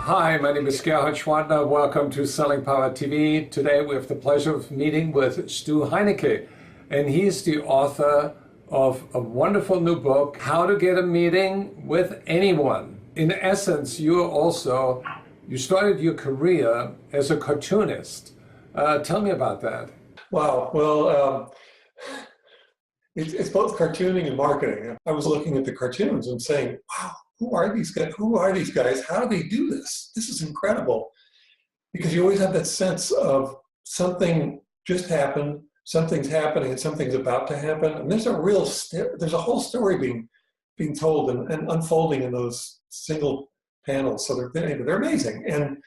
Hi, my name is Gerhard Schwantner. Welcome to Selling Power TV. Today we have the pleasure of meeting with Stu Heinecke, and he's the author of a wonderful new book, How to Get a Meeting with Anyone. In essence, you started your career as a cartoonist. Tell me about that. Wow. Well, it's both cartooning and marketing. I was looking at the cartoons and saying, wow, who are these guys? Who are these guys? How do they do this? This is incredible. Because you always have that sense of something just happened, something's happening, and something's about to happen. And there's a whole story being told and unfolding in those single panels. So they're amazing. And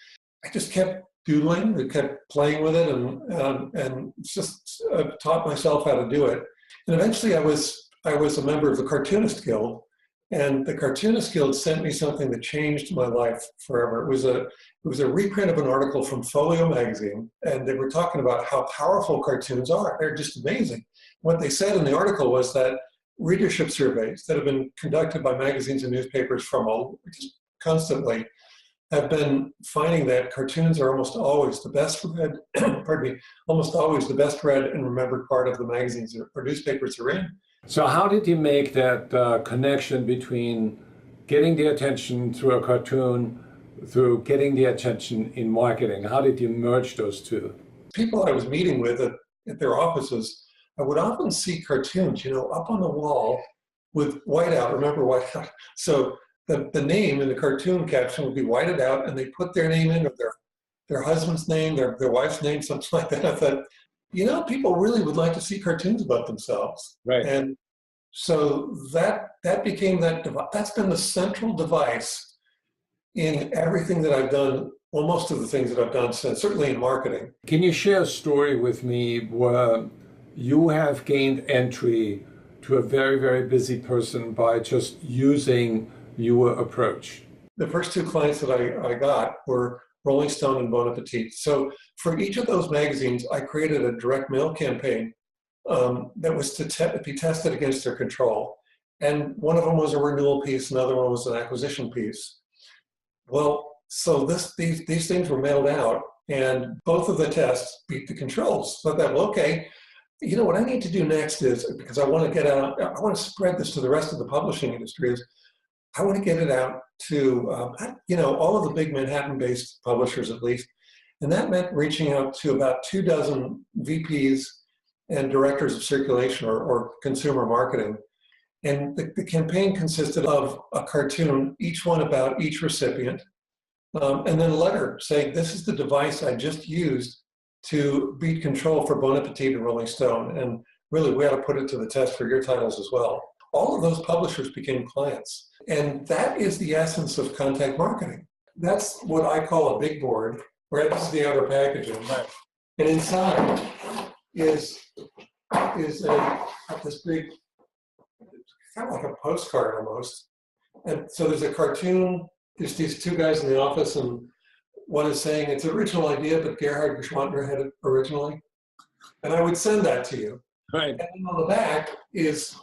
I just kept doodling, I kept playing with it, and just taught myself how to do it. And eventually, I was a member of the Cartoonist Guild, and the Cartoonist Guild sent me something that changed my life forever. It was a reprint of an article from Folio magazine, and they were talking about how powerful cartoons are. They're just amazing. What they said in the article was that readership surveys that have been conducted by magazines and newspapers just constantly have been finding that cartoons are almost always the best read, pardon me, almost always the best read and remembered part of the magazines or newspapers are in. So how did you make that connection between getting the attention through a cartoon, through getting the attention in marketing? How did you merge those two? People I was meeting with at their offices, I would often see cartoons, up on the wall with whiteout. Remember whiteout? So the name in the cartoon caption would be whited out, and they put their name in, or their husband's name, their wife's name, something like that. I thought, people really would like to see cartoons about themselves. Right. And so that became that's been the central device in everything that I've done, well, most of the things that I've done since, certainly in marketing. Can you share a story with me where you have gained entry to a very, very busy person by just using your approach? The first two clients that I got were Rolling Stone and Bon Appetit. So for each of those magazines, I created a direct mail campaign that was to be tested against their control. And one of them was a renewal piece, another one was an acquisition piece. Well, so these things were mailed out, and both of the tests beat the controls. So I thought, well, okay, what I need to do next is, because I want to spread this to the rest of the publishing industry, is I want to get it out to, all of the big Manhattan-based publishers at least. And that meant reaching out to about 24 VPs and directors of circulation or consumer marketing. And the campaign consisted of a cartoon, each one about each recipient, and then a letter saying, this is the device I just used to beat control for Bon Appetit and Rolling Stone. And really, we ought to put it to the test for your titles as well. All of those publishers became clients. And that is the essence of contact marketing. That's what I call a big board, where this is the outer packaging. And inside is this big, kind of like a postcard almost. And so there's a cartoon, there's these two guys in the office, and one is saying it's an original idea, but Gerhard Schwantner had it originally. And I would send that to you. Right. And then on the back is,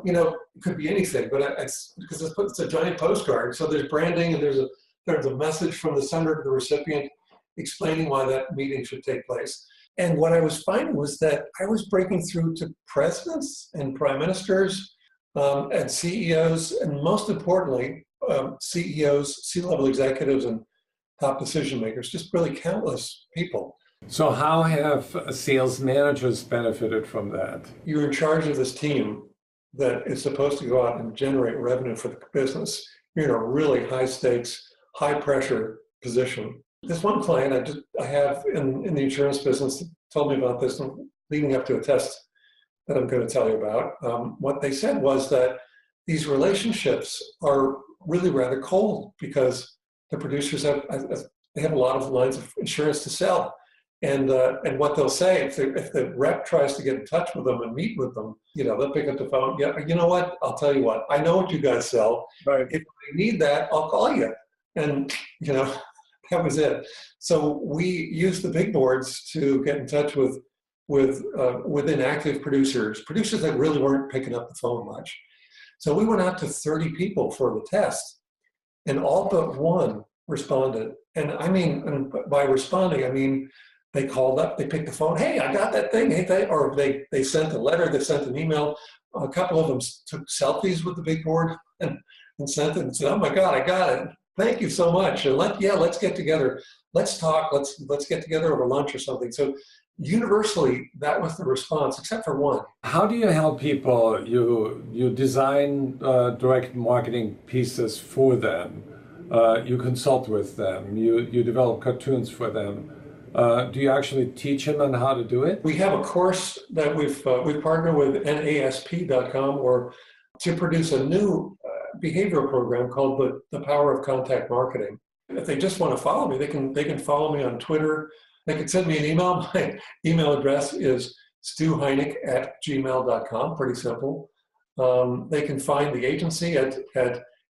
it could be anything, but it's because it's a giant postcard. So there's branding, and there's a message from the sender to the recipient explaining why that meeting should take place. And what I was finding was that I was breaking through to presidents and prime ministers and CEOs, and most importantly, CEOs, C-level executives, and top decision makers, just really countless people. So how have sales managers benefited from that? You're in charge of this team that is supposed to go out and generate revenue for the business. You're in a really high stakes, high pressure position. This one client I have in the insurance business told me about this leading up to a test that I'm going to tell you about. What they said was that these relationships are really rather cold because the producers have a lot of lines of insurance to sell. And what they'll say, if the rep tries to get in touch with them and meet with them, they'll pick up the phone. Yeah, you know what? I'll tell you what. I know what you guys sell. Right. If I need that, I'll call you. And that was it. So we used the big boards to get in touch with inactive producers that really weren't picking up the phone much. So we went out to 30 people for the test, and all but one responded. And I mean, and by responding, I mean, they called up, they picked the phone, hey, I got that thing, hey, or they sent a letter, they sent an email. A couple of them took selfies with the big board and sent it and said, oh my God, I got it. Thank you so much. And let's get together. Let's talk. Let's get together over lunch or something. So universally, that was the response, except for one. How do you help people? You design direct marketing pieces for them. You consult with them. You develop cartoons for them. Do you actually teach them on how to do it? We have a course that we've partnered with NASP.com or to produce a new behavioral program called the Power of Contact Marketing. If they just want to follow me, they can follow me on Twitter. They can send me an email. My email address is stuheinecke@gmail.com. Pretty simple. They can find the agency at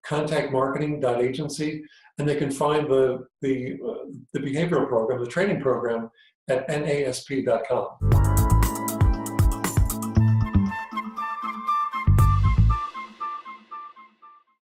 contactmarketing.agency, and they can find the behavioral program, the training program, at nasp.com.